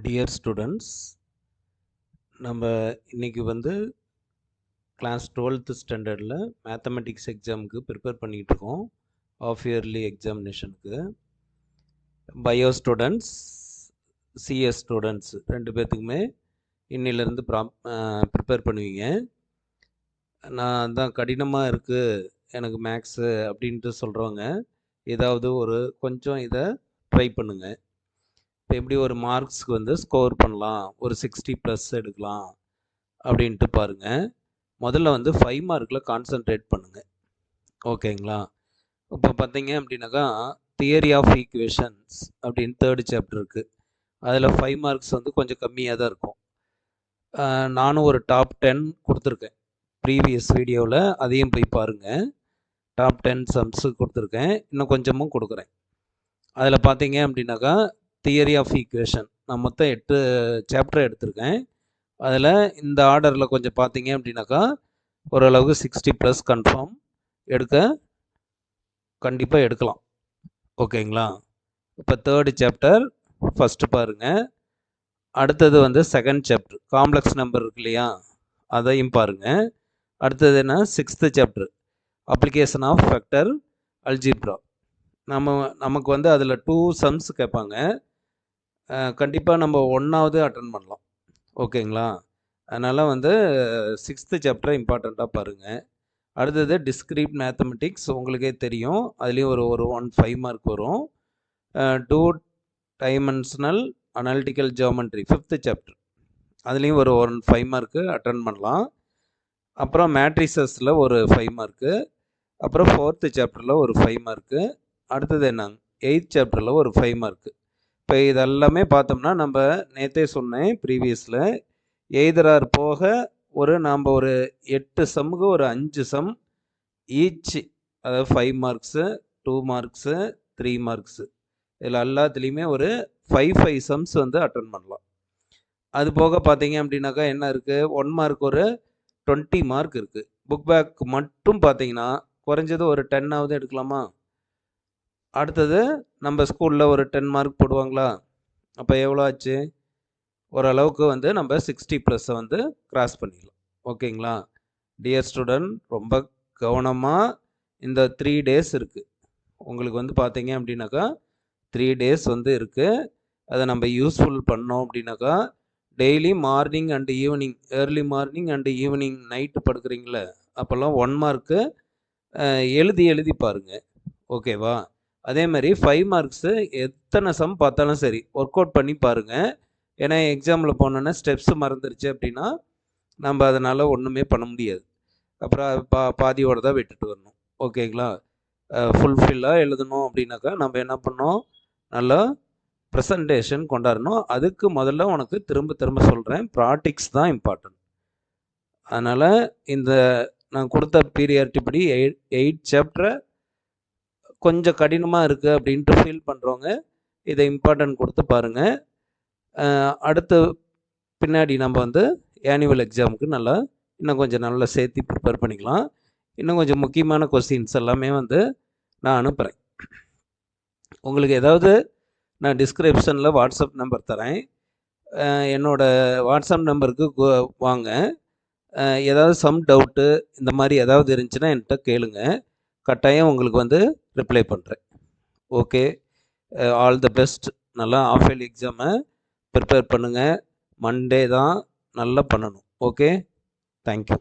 Dear students, நம்ம இன்னைக்கு வந்து கிளாஸ் 12th ஸ்டாண்டர்டில் மேத்தமெட்டிக்ஸ் எக்ஸாமுக்கு ப்ரிப்பேர் பண்ணிகிட்டு இருக்கோம். ஆஃப் இயர்லி எக்ஸாமினேஷனுக்கு பயோ ஸ்டூடெண்ட்ஸ், சிஎஸ் ஸ்டூடெண்ட்ஸ் ரெண்டு பேர்த்துக்குமே இன்னிலேருந்து ப்ரிப்பேர் பண்ணுவீங்க. நான் தான் கடினமாக இருக்குது எனக்கு மேக்ஸு அப்படின்ட்டு சொல்கிறவங்க ஏதாவது ஒரு கொஞ்சம் இதை ட்ரை பண்ணுங்கள். இப்போ எப்படி ஒரு மார்க்ஸ்க்கு வந்து ஸ்கோர் பண்ணலாம், ஒரு 60+ எடுக்கலாம் அப்படின்ட்டு பாருங்கள். முதல்ல வந்து 5 மார்க்கில் கான்சன்ட்ரேட் பண்ணுங்கள். ஓகேங்களா? இப்போ பார்த்தீங்க அப்படின்னாக்கா தியரி ஆஃப் ஈக்குவேஷன்ஸ் அப்படின்னு 3rd சாப்டர் இருக்குது. அதில் 5 மார்க்ஸ் வந்து கொஞ்சம் கம்மியாக தான் இருக்கும். நானும் ஒரு டாப் 10 கொடுத்துருக்கேன் ப்ரீவியஸ் வீடியோவில், அதையும் போய் பாருங்கள். டாப் 10 சம்ஸு கொடுத்துருக்கேன், இன்னும் கொஞ்சமும் கொடுக்குறேன். அதில் பார்த்தீங்க அப்படின்னாக்கா தியரி ஆஃப் ஈக்குவேஷன் நான் மொத்தம் 8 சாப்டர் எடுத்திருக்கேன். அதில் இந்த ஆர்டரில் கொஞ்சம் பார்த்தீங்க அப்படின்னாக்கா ஓரளவுக்கு 60+ கன்ஃபார்ம் கண்டிப்பாக எடுக்கலாம். ஓகேங்களா? இப்போ 3rd சாப்டர் ஃபஸ்ட்டு பாருங்கள். அடுத்தது வந்து 2nd சாப்டர் காம்ப்ளெக்ஸ் நம்பர் இருக்கு இல்லையா, அதையும் பாருங்கள். அடுத்தது என்ன, 6th chapter application of vector algebra. நமக்கு வந்து அதில் 2 சம்ஸ் கேட்பாங்க. கண்டிப்பாக நம்ம 1வது அட்டன் பண்ணலாம். ஓகேங்களா? அதனால் வந்து 6th சாப்டரை இம்பார்ட்டண்ட்டாக பாருங்கள். அடுத்தது டிஸ்கிரீட் மேத்தமெட்டிக்ஸ், உங்களுக்கே தெரியும், அதுலேயும் ஒரு 5 மார்க் வரும். 2 dimensional analytical geometry 5th chapter, அதுலேயும் ஒரு 5 மார்க்கு அட்டன் பண்ணலாம். அப்புறம் மேட்ரிசஸில் ஒரு 5 மார்க்கு, அப்புறம் 4th சாப்டரில் ஒரு 5 மார்க்கு. அடுத்தது என்ன, 8th சாப்டரில் ஒரு 5 மார்க்கு. இப்போ இதெல்லாமே பார்த்தோம்னா நம்ம நேற்றே சொன்னேன் ப்ரீவியஸில், எய்தரார் போக நாம் ஒரு 8 சம்முக்கு ஒரு 5 சம் ஈச், அதாவது 5 மார்க்ஸு, 2 மார்க்ஸு, 3 மார்க்ஸு, இதில் எல்லாத்துலேயுமே ஒரு 5 சம்ஸ் வந்து அட்டன் பண்ணலாம். அது போக பார்த்தீங்க அப்படின்னாக்கா என்ன இருக்குது, 1 மார்க் ஒரு 20 மார்க் இருக்குது. புக் பேக் மட்டும் பார்த்தீங்கன்னா குறைஞ்சது ஒரு 10ஆவது எடுக்கலாமா? அடுத்தது நம்ம ஸ்கூலில் ஒரு 10 மார்க் போடுவாங்களா? அப்போ எவ்வளோ ஆச்சு? ஓரளவுக்கு வந்து நம்ம 60+ வந்து கிராஸ் பண்ணிடலாம். ஓகேங்களா? டியர் ஸ்டூடெண்ட், ரொம்ப கவனமாக இந்த 3 days இருக்குது உங்களுக்கு வந்து பார்த்தீங்க அப்படின்னாக்கா 3 days வந்து இருக்குது. அதை நம்ம யூஸ்ஃபுல் பண்ணோம் அப்படின்னாக்கா daily morning and evening, early morning and evening night படுக்கிறீங்களே, அப்போல்லாம் 1 மார்க்கு எழுதி பாருங்கள். ஓகேவா? அதே மாதிரி 5 மார்க்ஸு எத்தனை சம் பார்த்தாலும் சரி ஒர்க் அவுட் பண்ணி பாருங்கள். ஏன்னா எக்ஸாமில் போனோன்னா ஸ்டெப்ஸு மறந்துருச்சு அப்படின்னா நம்ம அதனால் ஒன்றுமே பண்ண முடியாது. அப்புறம் பாதியோடு தான் விட்டுட்டு வரணும். ஓகேங்களா? ஃபுல்ஃபில்லாக எழுதணும் அப்படின்னாக்கா நம்ம என்ன பண்ணோம், நல்லா ப்ரெசன்டேஷன் கொண்டாடணும். அதுக்கு முதல்ல உனக்கு திரும்ப சொல்கிறேன், ப்ராக்டிக்ஸ் தான் இம்பார்ட்டன்ட். அதனால் இந்த நான் கொடுத்த பீரியாரிட்டி படி 8 சாப்டரை கொஞ்சம் கடினமாக இருக்குது அப்படின்ட்டு ஃபீல் பண்ணுறவங்க இதை இம்பார்ட்டன்ட் கொடுத்து பாருங்கள். அடுத்து பின்னாடி நம்ம வந்து ஆனுவல் எக்ஸாமுக்கு இன்னும் கொஞ்சம் நல்லா சேர்த்து ப்ரிப்பேர் பண்ணிக்கலாம். இன்னும் கொஞ்சம் முக்கியமான கொஸ்டின்ஸ் எல்லாமே வந்து நான் அனுப்புகிறேன். உங்களுக்கு ஏதாவது நான் டிஸ்கிரிப்ஷனில் வாட்ஸ்அப் நம்பர் தரேன். என்னோடய வாட்ஸ்அப் நம்பருக்கு வாங்க. ஏதாவது சம் டவுட்டு இந்த மாதிரி ஏதாவது இருந்துச்சுன்னா என்கிட்ட கேளுங்க, கட்டாயம் உங்களுக்கு வந்து ரிப்ளை பண்ணுறேன். Okay, all the best. நல்லா ஆஃப் இயர்லி எக்ஸாமை ப்ரிப்பேர் பண்ணுங்கள். மண்டே தான் நல்லா பண்ணணும். Okay, thank you.